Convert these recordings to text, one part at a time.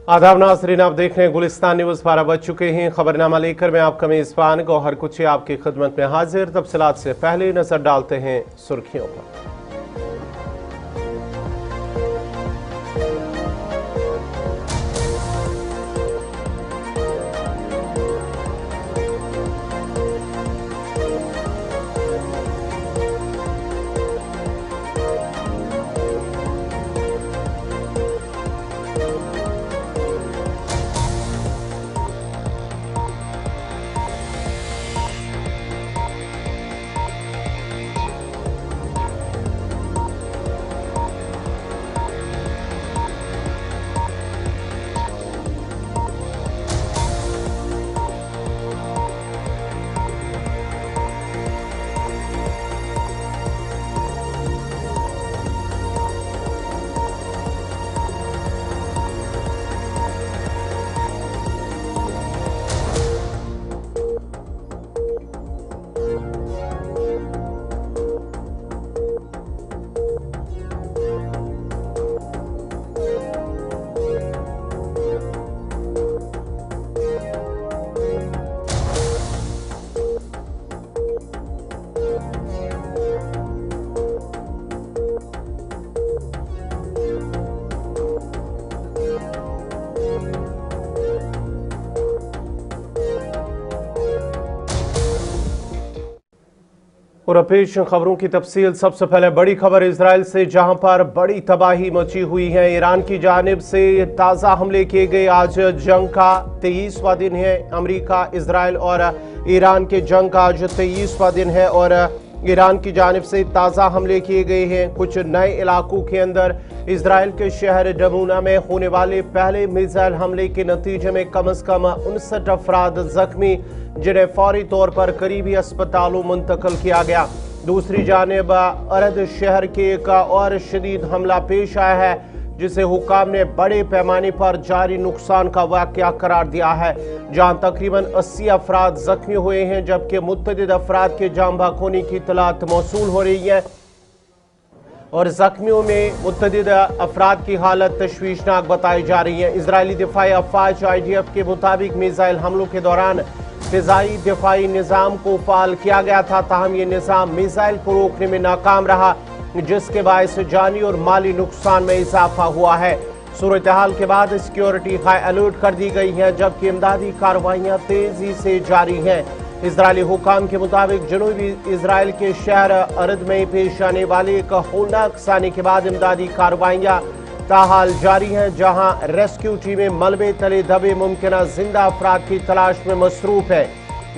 आदाब नाज़रीन, आप देख रहे हैं गुलिस्तान न्यूज़। 12 बज चुके हैं। खबरनामा लेकर मैं आपका मेज़बान गौहर कुची आपकी खिदमत में हाजिर। तफसीलात से पहले नजर डालते हैं सुर्खियों पर। और पेश खबरों की तफसील। सबसे पहले बड़ी खबर इजराइल से, जहां पर बड़ी तबाही मची हुई है। ईरान की जानिब से ताज़ा हमले किए गए। आज जंग का 23वां दिन है। अमेरिका, इजराइल और ईरान के जंग का आज 23वां दिन है और ईरान की जानिब से ताज़ा हमले किए गए हैं। कुछ नए इलाकों के अंदर इजराइल के शहर डमूना में होने वाले पहले मिसाइल हमले के नतीजे में कम से कम 59 अफराद जख्मी, जिन्हें फौरी तौर पर करीबी अस्पतालों मुंतकिल किया गया। दूसरी जानिब अरद शहर के एक और शदीद हमला पेश आया है, जिसे हुक्काम ने बड़े पैमाने पर जारी नुकसान का वाक़या करार दिया है, जहां तकरीबन 80 अफराद जख्मी हुए हैं, जबकि मुतअद्दिद अफराद के जाम बहक होने की इत्तलात मौसूल हो रही है और जख्मियों में मुतअद्दिद अफराद की हालत तशवीशनाक बताई जा रही है। इजरायली दिफाई अफवाज IDF के मुताबिक मिसाइल हमलों के दौरान फिजाई दिफाई निज़ाम को फाल किया गया था, ताहम ये निज़ाम मिसाइल को रोकने में नाकाम रहा, जिसके बायस जानी और माली नुकसान में इजाफा हुआ है। सूरत हाल के बाद सिक्योरिटी हाई अलर्ट कर दी गई है, जबकि इमदादी कार्रवाइयाँ तेजी से जारी हैं। इजरायली हुकाम के मुताबिक जनूबी इजराइल के शहर अरद में पेश आने वाले एक होलनाक सानी के बाद इमदादी कार्रवाइयाँ ताहाल जारी हैं, जहां रेस्क्यू टीमें मलबे तले दबे मुमकिन जिंदा अफराद की तलाश में मसरूफ है।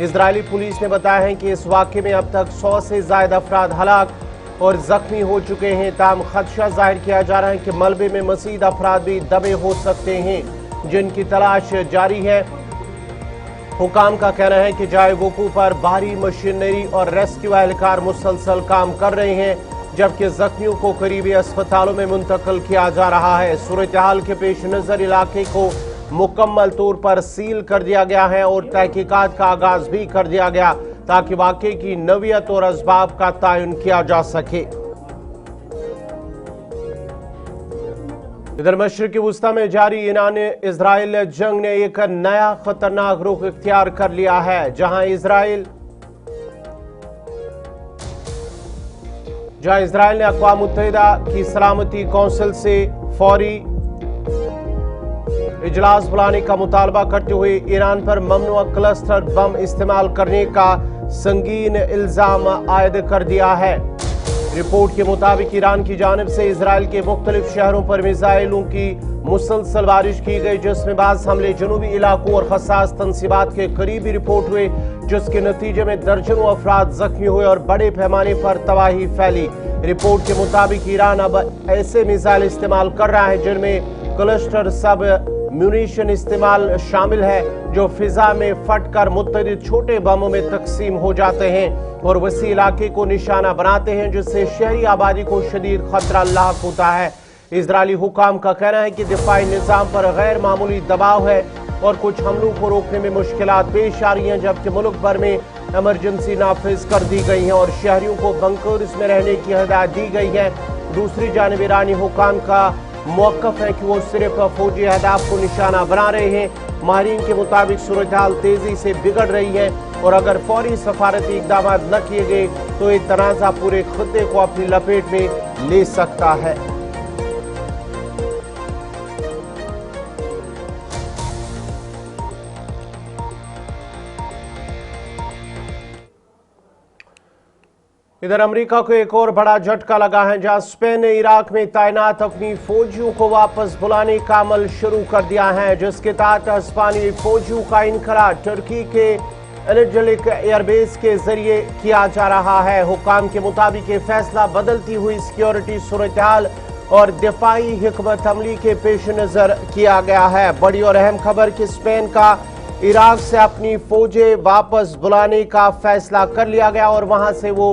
इजरायली पुलिस ने बताया है कि इस वाक़े में अब तक 100 से ज़ायद अफराद हलाक और जख्मी हो चुके हैं। ताम खदशा जाहिर किया जा रहा है कि मलबे में मज़ीद अफराद भी दबे हो सकते हैं, जिनकी तलाश जारी है। हुकाम का कहना है कि जाए वकूफ़ पर भारी मशीनरी और रेस्क्यू एहलकार मुसलसल काम कर रहे हैं, जबकि जख्मियों को करीबी अस्पतालों में मुंतकिल किया जा रहा है। सूरत हाल के पेश नज़र इलाके को मुकम्मल तौर पर सील कर दिया गया है और तहकीकात का आगाज भी कर दिया गया, ताकि वाक़े की नवियत और असबाब का तयन किया जा सके। इधर मशरिक़ी वुस्ता में जारी ईरान इजराइल जंग ने एक नया खतरनाक रुख इख्तियार कर लिया है, जहां इजराइल ने अक़वाम मुत्तहिदा की सलामती कौंसिल से फौरी इजलास बुलाने का मुतालबा करते हुए ईरान पर ममनुआ क्लस्टर बम इस्तेमाल करने का संगीन इल्जाम आयद कर दिया है। रिपोर्ट के मुताबिक ईरान की जानिब से इजराइल के मुख्तलिफ शहरों पर मिसाइलों की मुसलसल बारिश की गई, जिसमें बाज़ हमले जनूबी इलाकों और खसास तंसीबात के करीबी रिपोर्ट हुए, जिसके नतीजे में दर्जनों अफराद जख्मी हुए और बड़े पैमाने पर तबाही फैली। रिपोर्ट के मुताबिक ईरान अब ऐसे मिसाइल इस्तेमाल कर रहा है जिनमें क्लस्टर सब म्यूनिशन इस्तेमाल शामिल है, जो फिजा में फटकर मुत्तअद्दिद छोटे बमों में तकसीम हो जाते हैं और वसी इलाके को निशाना बनाते हैं, जिससे शहरी आबादी को शदीद खतरा लाक होता है। इजरायली हुकाम का कहना है कि दिफाई निज़ाम पर गैर मामूली दबाव है और कुछ हमलों को रोकने में मुश्किलात पेश आ रही हैं, जबकि मुल्क भर में इमरजेंसी नाफिज कर दी गई है और शहरियों को बंकर्स में रहने की हिदायत दी गई है। दूसरी जानिब ईरानी हुकाम का मौकफ है कि वो सिर्फ फौजी अहदाफ को निशाना बना रहे हैं। माहिरीन के मुताबिक सूरत हाल तेजी से बिगड़ रही है और अगर फौरी सफारती इकदाम न किए गए तो ये तनाज़ा पूरे खित्ते को अपनी लपेट में ले सकता है। इधर अमेरिका को एक और बड़ा झटका लगा है, जहां स्पेन ने इराक में तैनात अपनी फौजियों को वापस बुलाने का अमल शुरू कर दिया है, जिसके तहत स्पेनी फौजियों का इनखला तुर्की के एनर्जेलिक एयरबेस के जरिए किया जा रहा है। हुकाम के मुताबिक ये फैसला बदलती हुई सिक्योरिटी सूरत हाल और दिफाई हिकमत अमली के पेश नजर किया गया है। बड़ी और अहम खबर कि स्पेन का इराक से अपनी फौजें वापस बुलाने का फैसला कर लिया गया और वहां से वो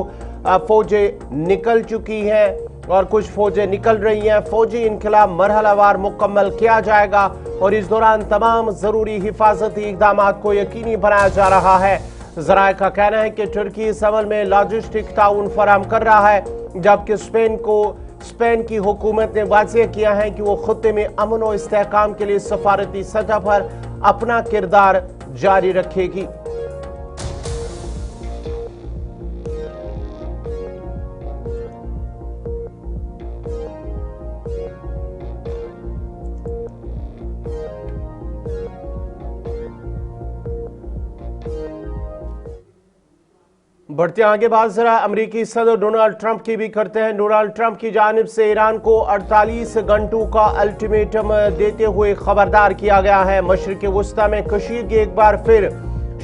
फौजें निकल चुकी हैं और कुछ फौजें निकल रही हैं। फौजी इनकलाब मरहलावार मुकम्मल किया जाएगा और इस दौरान तमाम जरूरी हिफाजती इकदाम को यकीनी बनाया जा रहा है। जराए का कहना है कि तुर्की इस अमल में लॉजिस्टिक ताउन फराहम कर रहा है, जबकि स्पेन की हुकूमत ने वाज़ेह किया है कि वो खित्ते में अमन और इस्तेहकाम के लिए सफारती सतह पर अपना किरदार जारी रखेगी। बढ़ते आगे बात जरा अमेरिकी सदर डोनाल्ड ट्रंप की भी करते हैं। डोनाल्ड ट्रंप की जानिब से ईरान को 48 घंटों का अल्टीमेटम देते हुए खबरदार किया गया है। मशरिक़ वस्ता में कशीदगी एक बार फिर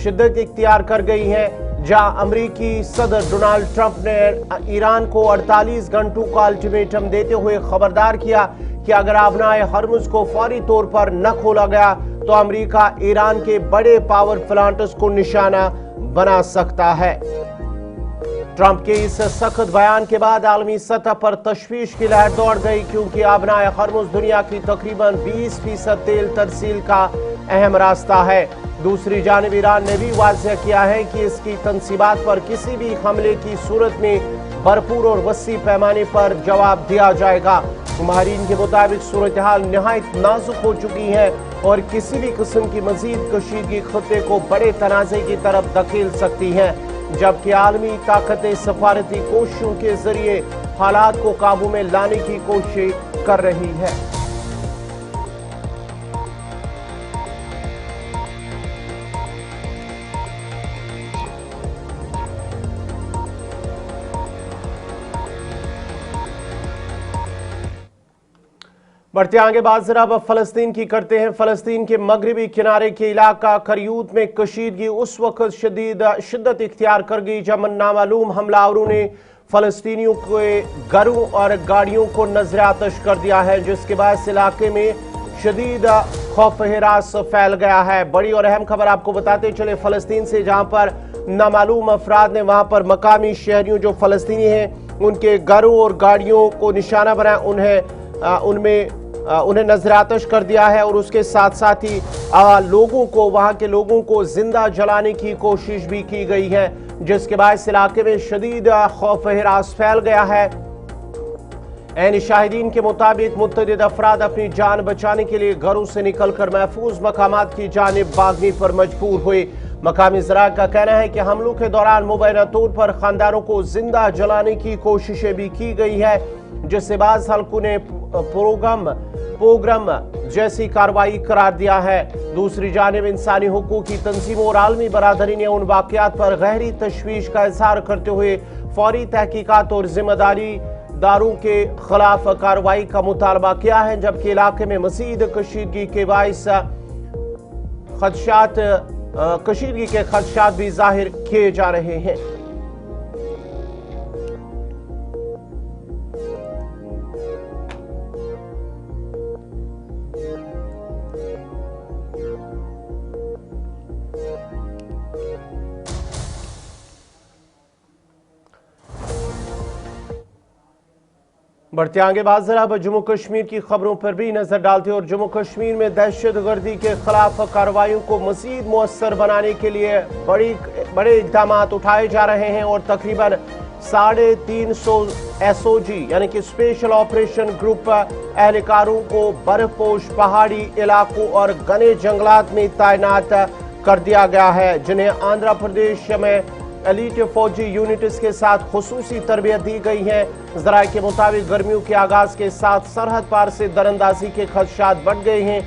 शिद्दत इख्तियार कर गई है, जहां अमेरिकी सदर डोनाल्ड ट्रंप ने ईरान को 48 घंटों का अल्टीमेटम देते हुए खबरदार किया कि अगर आबनाए हरमुज को फौरी तौर पर न खोला गया तो अमेरिका ईरान के बड़े पावर प्लांट्स को निशाना बना सकता है। ट्रंप के इस सख्त बयान के बाद आलमी सतह पर तशवीश की लहर दौड़ गई, क्योंकि आबनाए हरमुज दुनिया की तकरीबन 20% तेल तरसील का अहम रास्ता है। दूसरी जानिब ईरान ने भी वाज़ेह किया है कि इसकी तंसीबात पर किसी भी हमले की सूरत में भरपूर और वसी पैमाने पर जवाब दिया जाएगा। माहिरीन के मुताबिक सूरत हाल नहायत नाजुक हो चुकी है और किसी भी किस्म की मजीद कशीदगी खित्ते को बड़े तनाज़े की तरफ धकेल सकती है, जबकि आलमी ताकतें सफारती कोशिशों के जरिए हालात को काबू में लाने की कोशिश कर रही है। बढ़ते आगे बात जरा अब फलस्तीन की करते हैं। फलस्तीन के मगरबी किनारे के इलाका करियूत में कशीदगी उस वक्त शिद्दत इख्तियार कर गई जब नामालूम हमलावरों ने फलस्तीनियों के घरों और गाड़ियों को नजर आतश कर दिया है, जिसके बाद इस इलाके में शदीद खौफ हिरास फैल गया है। बड़ी और अहम खबर आपको बताते चले फलस्तीन से, जहां पर नामालूम अफराद ने वहां पर मकामी शहरियों जो फलस्तीनी हैं उनके घरों और गाड़ियों को निशाना बनाया, उन्हें नजर आतश कर दिया है और उसके साथ साथ ही वहां के लोगों को जिंदा जलाने की कोशिश भी की गई है, जिसके बाद इस इलाके में शदीद खौफ हिरास फैल गया है। ऐन शाहिदीन के मुताबिक मुतअद्दिद अफराद अपनी जान बचाने के लिए घरों से निकलकर महफूज मकामात की जानिब भागने पर मजबूर हुए। मकामी ज़रा का कहना है कि हमलों के दौरान मुबैना तौर पर खानदानों को जिंदा जलाने की कोशिशें भी की गई है, जिससे बाज़ हल्कों ने प्रोग्राम जैसी कार्रवाई करार दिया है। दूसरी जानिब इंसानी हुकूक की तंजीमों और आलमी बरादरी ने उन वाक़यात पर गहरी तशवीश का इज़हार करते हुए फौरी तहकीकात और जिम्मेदारी दारों के खिलाफ कार्रवाई का मुतालबा किया है, जबकि इलाके में मज़ीद कशीदगी के बाइस कशीदगी के खदशात भी जाहिर किए जा रहे हैं। बढ़ते आगे बात जरा अब जम्मू कश्मीर की खबरों पर भी नजर डालते और जम्मू कश्मीर में दहशतगर्दी के खिलाफ कार्रवाइयों को मजीद मुअस्सर बनाने के लिए बड़े इक़दाम उठाए जा रहे हैं और तकरीबन 350 SOG यानी कि स्पेशल ऑपरेशन ग्रुप एहलकारों को बर्फपोश पहाड़ी इलाकों और घने जंगलात में तैनात कर दिया गया है, जिन्हें आंध्र प्रदेश में एलीट फौजी यूनिट्स के साथ खुसूसी तरबियत दी गई है। जराये के मुताबिक गर्मियों के आगाज के साथ सरहद पार से दरअंदाजी के खदशात बढ़ गए हैं,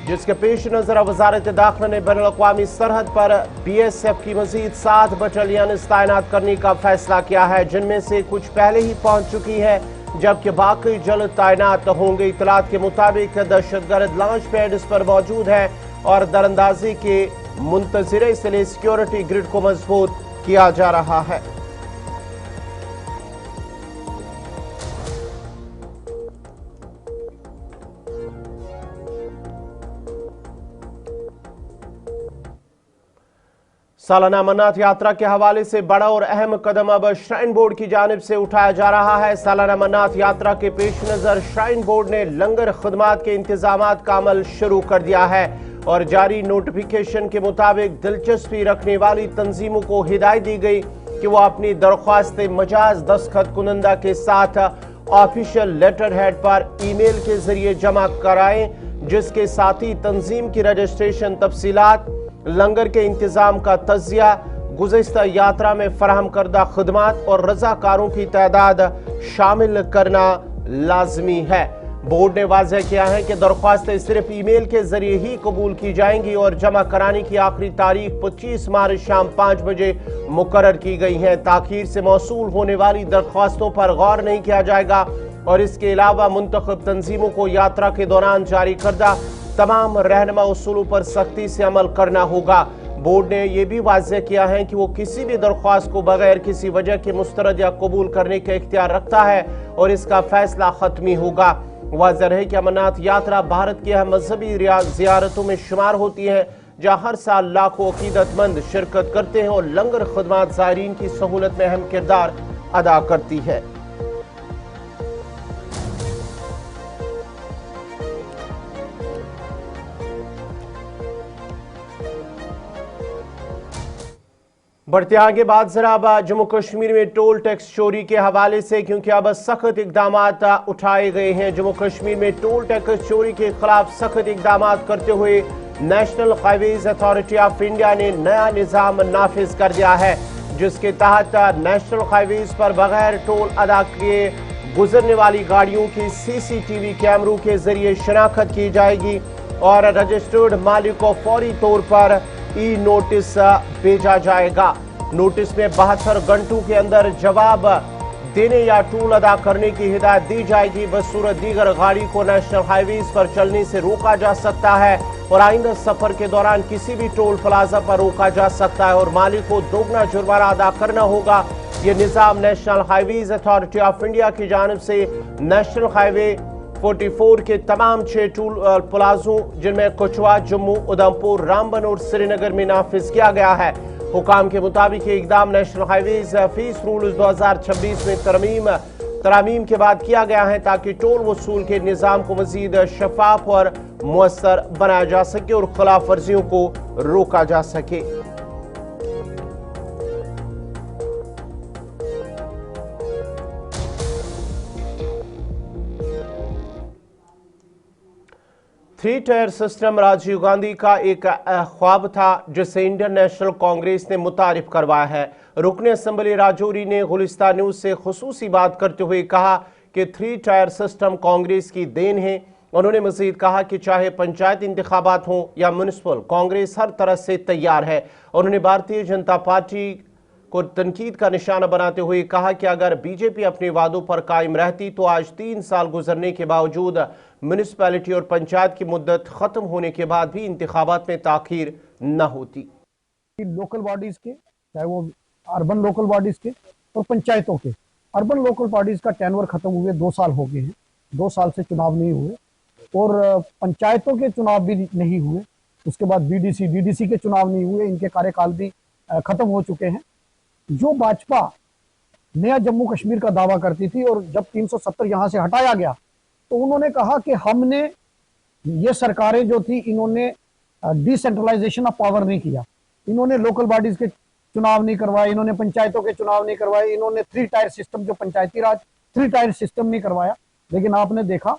जिसके पेश नजर वजारत दाखिला ने बैनुल अक़वामी सरहद पर BSF की मजीद 7 बटालियन तैनात करने का फैसला किया है, जिनमें से कुछ पहले ही पहुंच चुकी है जबकि बाकी जल्द तैनात होंगे। इतलात के मुताबिक दहशतगर्द लॉन्च पैड इस पर मौजूद है और दरअंदाजी के मुंतज़िर से लिए सिक्योरिटी ग्रिड को मजबूत किया जा रहा है। सालाना अमरनाथ यात्रा के हवाले से बड़ा और अहम कदम अब श्राइन बोर्ड की जानिब से उठाया जा रहा है। सालाना अमरनाथ यात्रा के पेश नजर श्राइन बोर्ड ने लंगर खदमात के इंतजामात का अमल शुरू कर दिया है और जारी नोटिफिकेशन के मुताबिक दिलचस्पी रखने वाली तंजीमों को हिदायत दी गई कि वो अपनी दरख्वास्त मजाज दस्तखत कुनंदा के साथ ऑफिशियल लेटर हेड पर ईमेल के जरिए जमा कराएं, जिसके साथ ही तंजीम की रजिस्ट्रेशन तफसीलात, लंगर के इंतजाम का तजिया, गुज़िश्ता यात्रा में फराहम करदा खदमात और रजाकारों की तादाद शामिल करना लाजमी है। बोर्ड ने वाज़ेह किया है कि दरख्वास्तें सिर्फ ईमेल के जरिए ही कबूल की जाएंगी और जमा कराने की आखिरी तारीख 25 मार्च शाम 5 बजे मुकर्रर की गई है। ताखीर से मौसूल होने वाली दरख्वास्तों पर गौर नहीं किया जाएगा और इसके अलावा मुंतखब तंजीमों को यात्रा के दौरान जारी करदा तमाम रहनुमा उसूलों पर सख्ती से अमल करना होगा। बोर्ड ने यह भी वाज़ेह किया है कि वो किसी भी दरख्वास्त को बगैर किसी वजह के मुस्तरद या कबूल करने का इख्तियार रखता है और इसका फैसला खत्मी होगा। वाज़ेह है कि अमरनाथ यात्रा भारत की अहम मजहबी ज़ियारतों में शुमार होती है, जहाँ हर साल लाखों अकीदतमंद शिरकत करते हैं और लंगर खदमात ज़ायरीन की सहूलत में अहम किरदार अदा करती है। बढ़ते आगे बात जरा अब जम्मू कश्मीर में टोल टैक्स चोरी के हवाले से, क्योंकि अब सख्त इकदाम उठाए गए हैं। जम्मू कश्मीर में टोल टैक्स चोरी के खिलाफ सख्त इकदाम करते हुए national highways authority of India ने नया निज़ाम नाफिज कर दिया है, जिसके तहत नेशनल हाईवेज पर बगैर टोल अदा किए गुजरने वाली गाड़ियों की CCTV कैमरों के जरिए शनाख्त की जाएगी और रजिस्टर्ड मालिक को फौरी तौर पर ई नोटिस भेजा जाएगा। नोटिस में 72 घंटों के अंदर जवाब देने या टोल अदा करने की हिदायत दी जाएगी। बसूरत दीगर गाड़ी को नेशनल हाईवेज पर चलने से रोका जा सकता है और आइंदा सफर के दौरान किसी भी टोल प्लाजा पर रोका जा सकता है और मालिक को दोगुना जुर्माना अदा करना होगा। यह निज़ाम national highways authority of India की जानिब से नेशनल हाईवे 44 के तमाम 6 टोल प्लाजों, जिनमें कठुआ, जम्मू, उधमपुर, रामबन और श्रीनगर में नाफिज किया गया है। हुकाम के मुताबिक ये इकदाम नेशनल हाईवेज फीस रूल्स 2026 में तरामीम के बाद किया गया है, ताकि टोल वसूल के निज़ाम को मजीद शफाफ और मुअस्सर बनाया जा सके और खिलाफ वर्जियों को रोका जा सके। Three tier system Rajiv Gandhi का एक ख्वाब था, जिसे इंडियन नेशनल कांग्रेस ने मुतारिफ करवाया है। रुकन असम्बली राजौरी ने गुलिस्तान न्यूज से खुसूसी बात करते हुए कहा कि थ्री टायर सिस्टम कांग्रेस की देन है। उन्होंने मजीद कहा कि चाहे पंचायत इंतखाबात हों या म्यूनिसिपल, कांग्रेस हर तरह से तैयार है। उन्होंने भारतीय जनता पार्टी को तनकीद का निशाना बनाते हुए कहा कि अगर बीजेपी अपने वादों पर कायम रहती तो आज 3 साल गुजरने के बावजूद म्यूनिसिपैलिटी और पंचायत की मुद्दत खत्म होने के बाद भी इंतखाबात में ताखीर न होती। लोकल बॉडीज के, चाहे वो अर्बन लोकल बॉडीज के और पंचायतों के, अर्बन लोकल बॉडीज का टेनवर खत्म हुए 2 साल हो गए हैं। 2 साल से चुनाव नहीं हुए और पंचायतों के चुनाव भी नहीं हुए। उसके बाद डीडीसी के चुनाव नहीं हुए, इनके कार्यकाल भी खत्म हो चुके हैं। जो भाजपा नया जम्मू कश्मीर का दावा करती थी और जब 370 यहां से हटाया गया तो उन्होंने कहा कि हमने ये सरकारें जो थी इन्होंने डिसेंट्रलाइजेशन ऑफ पावर नहीं किया, इन्होंने लोकल बॉडीज के चुनाव नहीं करवाए, इन्होंने पंचायतों के चुनाव नहीं करवाए, इन्होंने 3 टायर सिस्टम जो पंचायती राज 3 टायर सिस्टम नहीं करवाया। लेकिन आपने देखा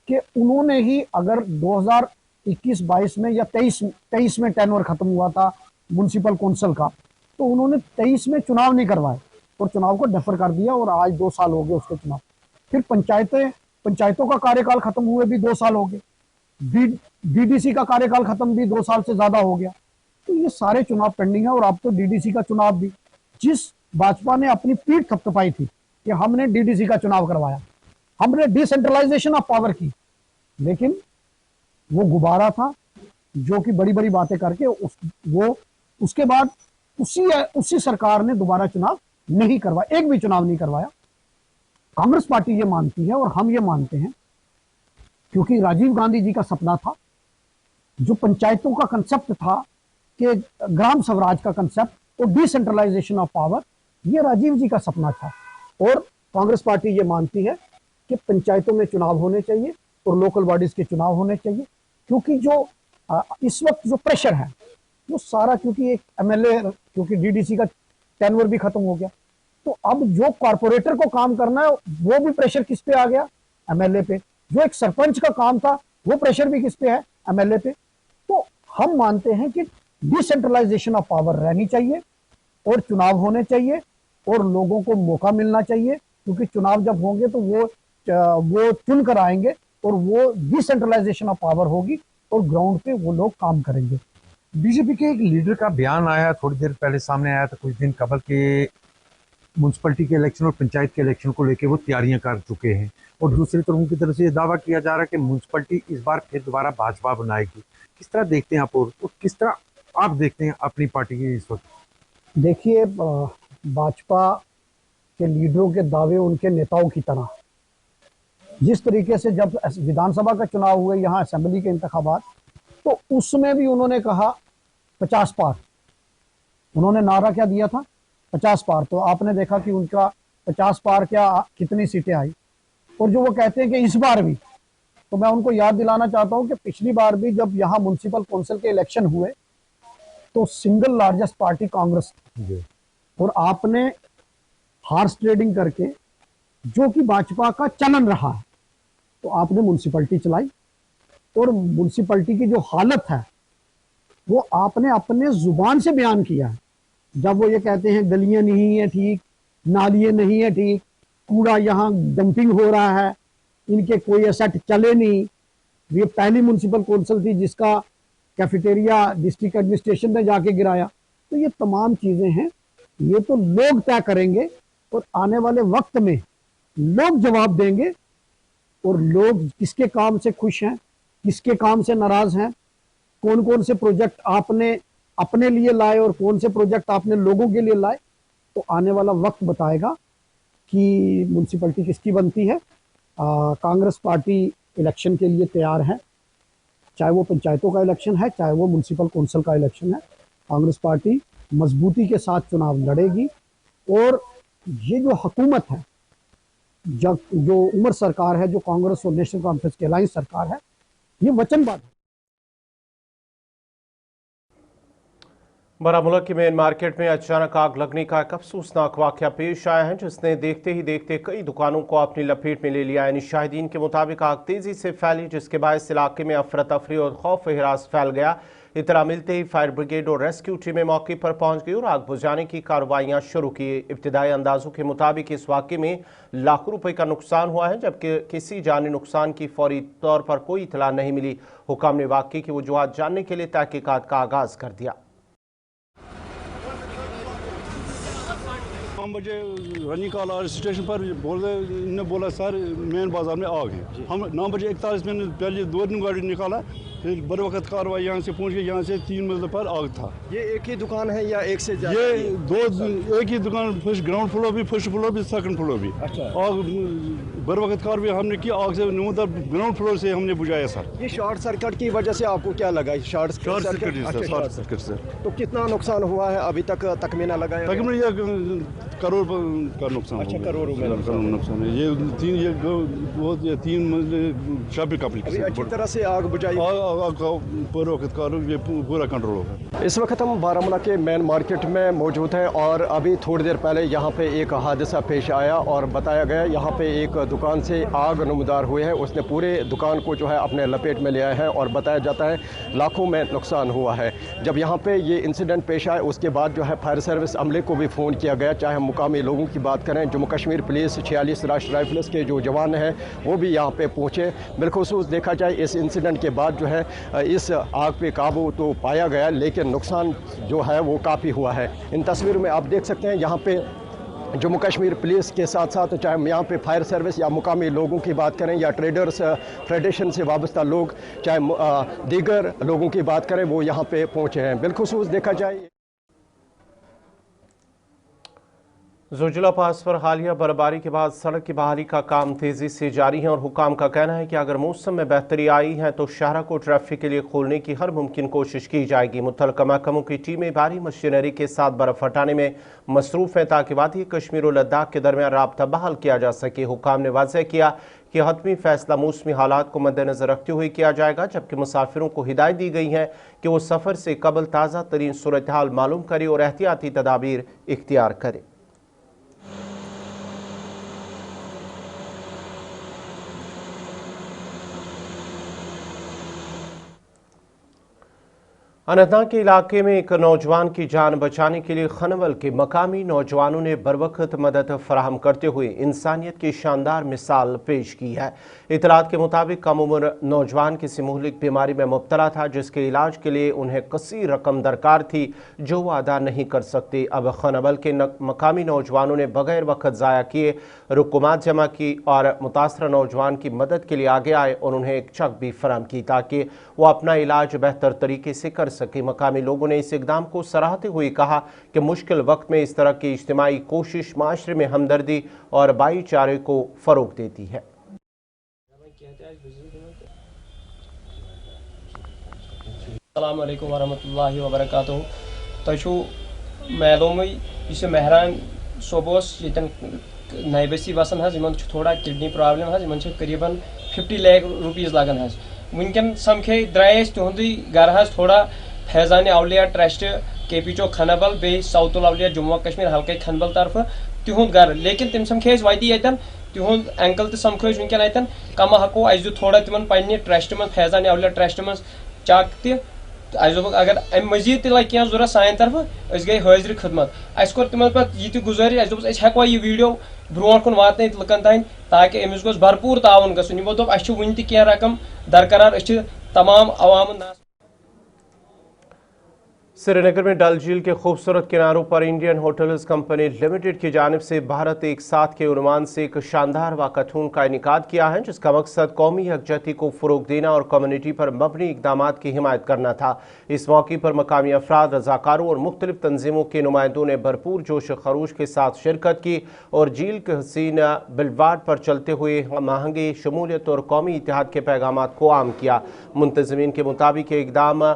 कि उन्होंने ही अगर 2021-22 में या 23 में टेन्योर खत्म हुआ था म्युनिसिपल काउंसिल का, तो उन्होंने 23 में चुनाव नहीं करवाए और चुनाव को डेफर कर दिया और आज 2 साल हो गए उसके चुनाव। फिर पंचायतों का कार्यकाल खत्म हुए भी 2 साल हो गए, डीडीसी का कार्यकाल खत्म भी 2 साल से ज्यादा हो गया। तो ये सारे चुनाव पेंडिंग है और अब तो डीडीसी का चुनाव भी, जिस भाजपा ने अपनी पीठ थपथपाई थी कि हमने डीडीसी का चुनाव करवाया, हमने डिसेंट्रलाइजेशन ऑफ पावर की, लेकिन वो गुब्बारा था जो कि बड़ी बड़ी बातें करके उसके बाद उसी सरकार ने दोबारा चुनाव नहीं करवाया, एक भी चुनाव नहीं करवाया। कांग्रेस पार्टी ये मानती है और हम ये मानते हैं, क्योंकि राजीव गांधी जी का सपना था, जो पंचायतों का कंसेप्ट था कि ग्राम स्वराज का कंसेप्ट और डिसेंट्रलाइजेशन ऑफ पावर, ये राजीव जी का सपना था। और कांग्रेस पार्टी ये मानती है कि पंचायतों में चुनाव होने चाहिए और लोकल बॉडीज के चुनाव होने चाहिए, क्योंकि जो इस वक्त जो प्रेशर है वो सारा, क्योंकि एक एमएलए, क्योंकि डीडीसी का टेन्योर भी खत्म हो गया, तो अब जो कॉर्पोरेटर को काम करना है वो भी प्रेशर किस पे आ गया, एमएलए पे। जो एक सरपंच का काम था वो प्रेशर भी किस पे है, एमएलए पे। तो हम मानते हैं कि डिसेंट्रलाइजेशन ऑफ पावर रहनी चाहिए और चुनाव होने चाहिए और लोगों को मौका मिलना चाहिए, क्योंकि चुनाव जब होंगे तो वो चुन कर आएंगे और वो डिसेंट्रलाइजेशन ऑफ पावर होगी और ग्राउंड पे वो लोग काम करेंगे। बीजेपी के एक लीडर का बयान आया थोड़ी देर पहले, सामने आया था कुछ दिन कबल के म्यूनसिपैलिटी के इलेक्शन और पंचायत के इलेक्शन को लेकर वो तैयारियां कर चुके हैं, और दूसरी तरफ उनकी तरफ से ये दावा किया जा रहा है कि म्यूनसिपैलिटी इस बार फिर दोबारा भाजपा बनाएगी। किस तरह देखते हैं आप, और किस तरह आप देखते हैं अपनी पार्टी की इस वक्त? देखिए, भाजपा के लीडरों के दावे उनके नेताओं की तरह, जिस तरीके से जब विधानसभा का चुनाव हुए, यहाँ असेंबली के इंतखाबात, तो उसमें भी उन्होंने कहा 50 पार, उन्होंने नारा क्या दिया था, 50 पार। तो आपने देखा कि उनका 50 पार क्या, कितनी सीटें आई। और जो वो कहते हैं कि इस बार भी, तो मैं उनको याद दिलाना चाहता हूं कि पिछली बार भी जब यहाँ म्युनिसिपल काउंसिल के इलेक्शन हुए तो सिंगल लार्जेस्ट पार्टी कांग्रेस थी, और आपने हार्स ट्रेडिंग करके, जो कि भाजपा का चलन रहा है, तो आपने म्युनिसिपैलिटी चलाई और म्युनिसिपैलिटी की जो हालत है वो आपने अपने जुबान से बयान किया है। जब वो ये कहते हैं गलियां नहीं है ठीक, नालियां नहीं है ठीक, कूड़ा यहाँ डंपिंग हो रहा है, इनके कोई एसेट चले नहीं। ये पहली म्युनिसिपल काउंसिल थी जिसका कैफेटेरिया डिस्ट्रिक्ट एडमिनिस्ट्रेशन ने जाके गिराया। तो ये तमाम चीजें हैं, ये तो लोग तय करेंगे और आने वाले वक्त में लोग जवाब देंगे, और लोग किसके काम से खुश हैं, किसके काम से नाराज हैं, कौन कौन से प्रोजेक्ट आपने अपने लिए लाए और कौन से प्रोजेक्ट आपने लोगों के लिए लाए, तो आने वाला वक्त बताएगा कि म्युनिसिपैलिटी किसकी बनती है। कांग्रेस पार्टी इलेक्शन के लिए तैयार है, चाहे वो पंचायतों का इलेक्शन है, चाहे वो म्युनिसिपल काउंसिल का इलेक्शन है। कांग्रेस पार्टी मजबूती के साथ चुनाव लड़ेगी, और ये जो हुकूमत है, जो उमर सरकार है, जो कांग्रेस और नेशनल कॉन्फ्रेंस की अलायंस सरकार है, ये वचनबद्ध है। बारामूला की मेन मार्केट में अचानक आग लगने का एक अफसोसनाक वाकया पेश आया है, जिसने देखते ही देखते कई दुकानों को अपनी लपेट में ले लिया। यानी शाहिदीन के मुताबिक आग तेजी से फैली, जिसके बायस इलाके में अफरा तफरी और खौफ हिरास फैल गया। इतला मिलते ही फायर ब्रिगेड और रेस्क्यू टीमें मौके पर पहुंच गई और आग बुझाने की कार्रवाइयां शुरू की। इब्तिदाई अंदाजों के मुताबिक इस वाकये में लाखों रुपए का नुकसान हुआ है, जबकि किसी जानी नुकसान की फौरी तौर पर कोई इतला नहीं मिली। हुकाम ने वाकये की वजूहात जानने के लिए तहकीकात का आगाज कर दिया। 9 बजे रनी कॉल आ स्टेशन पर इन्होंने बोला सर मेन बाजार में आग है। हम 9 बजे 41 मिनट पहले 2 दिन गाड़ी निकाला, फिर बर वक्त कार्रवाई यहाँ से पहुँच गई। यहाँ से 3 मंजिल पर आग था। ये एक ही दुकान है या एक से ज्यादा? ये एक ही दुकान, फर्स्ट ग्राउंड फ्लोर भी, फर्स्ट फ्लोर भी, सेकंड फ्लोर भी। अच्छा। आग बर वक्त कार्रवाई हमने की, आग से ग्राउंड फ्लोर से हमने बुझाया सर। ये शॉर्ट सर्किट की वजह से आपको क्या लगा? Short circuit sir. तो कितना नुकसान हुआ है अभी तक तकमीना लगाया? करोड़ का नुकसान। अच्छा, करोड़ों में नुकसान है। ये बहुत 3 शॉपिंग अभी अच्छी तरह से आग बुझाई, पूरे वक्त ये पूरा कंट्रोल होगा। इस वक्त हम बारामूला के मेन मार्केट में मौजूद हैं और अभी थोड़ी देर पहले यहाँ पे एक हादसा पेश आया और बताया गया यहाँ पे एक दुकान से आग नमदार हुई है, उसने पूरे दुकान को जो है अपने लपेट में लिया है और बताया जाता है लाखों में नुकसान हुआ है। जब यहाँ पे ये इंसिडेंट पेश आया उसके बाद जो है फायर सर्विस अमले को भी फ़ोन किया गया, चाहे हम मुकामी लोगों की बात करें, जम्मू कश्मीर पुलिस 46 राष्ट्रीय राइफल्स के जो जवान हैं वो भी यहाँ पे पहुँचे। बिलखुसूस देखा जाए इस इंसिडेंट के बाद जो है इस आग पे काबू तो पाया गया, लेकिन नुकसान जो है वो काफ़ी हुआ है। इन तस्वीरों में आप देख सकते हैं यहाँ पे जम्मू कश्मीर पुलिस के साथ साथ चाहे हम यहाँ पे फायर सर्विस या मुकामी लोगों की बात करें या ट्रेडर्स फेडरेशन से वाबस्ता लोग, चाहे दीगर लोगों की बात करें, वो यहाँ पे पहुँचे हैं। बिलखुसूस देखा जाए ज़ोजिला पास पर हालिया बर्फबारी के बाद सड़क की बहाली का काम तेज़ी से जारी है और हुकाम का कहना है कि अगर मौसम में बेहतरी आई है तो शहर को ट्रैफिक के लिए खोलने की हर मुमकिन कोशिश की जाएगी। मुतल्लिका महकमों की टीमें भारी मशीनरी के साथ बर्फ हटाने में मसरूफ़ हैं ताकि वादी कश्मीर और लद्दाख के दरमियान राब्ता बहाल किया जा सके। हुकाम ने वाज़ेह किया कि हतमी फैसला मौसमी हालात को मद्देनजर रखते हुए किया जाएगा, जबकि मुसाफिरों को हिदायत दी गई है कि वो सफ़र से कबल ताज़ा तरीन सूरत हाल मालूम करे और एहतियाती तदाबीर इख्तियार करें। अनंतनाग के इलाके में एक नौजवान की जान बचाने के लिए खनवल के मकामी नौजवानों ने बरवक्त मदद फराहम करते हुए इंसानियत की शानदार मिसाल पेश की है। इतलात के मुताबिक कम उम्र नौजवान किसी मुहलिक बीमारी में मुब्तला था जिसके इलाज के लिए उन्हें कसीर रकम दरकार थी जो वो अदा नहीं कर सकते। अब खनवल के मकामी नौजवानों ने बगैर वक्त ज़ाया किए रुकुमात जमा की और मुतासरा नौजवान की मदद के लिए आगे आए और उन्हें एक चेक भी फराहम की ताकि वो अपना इलाज बेहतर तरीके से कर सके। मकामी लोगों ने इस इकदाम को सराहते हुए कहा कि मुश्किल वक्त में इस तरह की इज्तिमाई कोशिश माशरे में हमदर्दी और भाईचारे को फरोग देती है। अस्सलाम वालेकुम वरहमतुल्लाहि वबरकातुहू। तशु मालूम इस मेहरान सोबोस यतन नई बस्ती बसन हज इन थोड़ा किडनी प्रॉब्लम हज इन करीबन 50 लाख रुपीज़ लगन हज। वनकन समखे द्राय तुंद घर हज थोड़ा फैजान अवलिया ट्रस्ट केपीचो खनबल बे साउथुल अवलिया जम्मू कश्मीर हल्के खनबल तरफ तिहुंद घर, लेकिन तम समखे वती यतन तिहुंद अंकल तो समखो वनकन अतन कम हको अस थोड़ा तिमन पन्ने ट्रस्ट में फैजान अवलिया ट्रस्ट में चक तब अगर अम मजीद त लगे क्या जरूरत सान तरफ अस गई हाजिर खदमत। अस कोर तिमन पे यह गुजारिश अस हेको यह वीडियो ब्रोह कुन वात लुकन तान ताकि अमिस गोस भरपूर ताउन गसन। यमो दोप अस वन तह क्या रकम दरकरार अस तमाम अवाम नास। श्रीनगर में डल झील के खूबसूरत किनारों पर इंडियन होटल्स कंपनी लिमिटेड की जानिब से भारत एक साथ के उन्वान से एक शानदार वाकथून का इनेकाद किया है जिसका मकसद कौमी यकजहती को फ़रोग देना और कम्युनिटी पर मबनी इकदाम की हिमायत करना था। इस मौके पर मकामी अफराद, रजाकारों और मुख्तलिफ तंजीमों के नुमाइंदों ने भरपूर जोश खरूश के साथ शिरकत की और झील के हसीन बिलवाड पर चलते हुए महंगी शमूलियत और कौमी इत्तेहाद के पैगाम को आम किया। मुंतज़मीन के मुताबिक इकदाम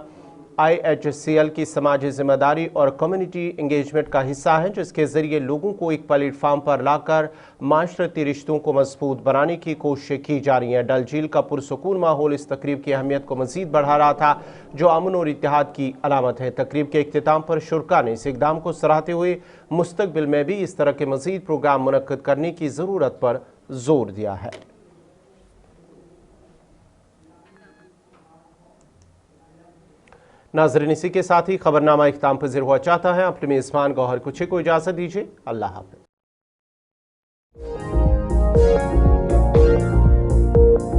IHCL की समाजी जिम्मेदारी और कम्युनिटी इंगेजमेंट का हिस्सा है जिसके जरिए लोगों को एक प्लेटफार्म पर लाकर माशरती रिश्तों को मजबूत बनाने की कोशिश की जा रही है। डल झील का पुरसकून माहौल इस तकरीब की अहमियत को मजीद बढ़ा रहा था जो अमन और इत्तेहाद की अलामत है। तकरीब के इख्तिताम पर शुरका ने इस इकदाम को सराहते हुए मुस्तकबिल में भी इस तरह के मजीद प्रोग्राम मुनक्किद करने की ज़रूरत पर जोर दिया है। नाज़रीन, इसी के साथ ही खबरनामा इख्तिताम पज़ीर हुआ चाहता है। अपने मेज़बान गौहर कुछे को इजाज़त दीजिए। अल्लाह हाफ़िज़।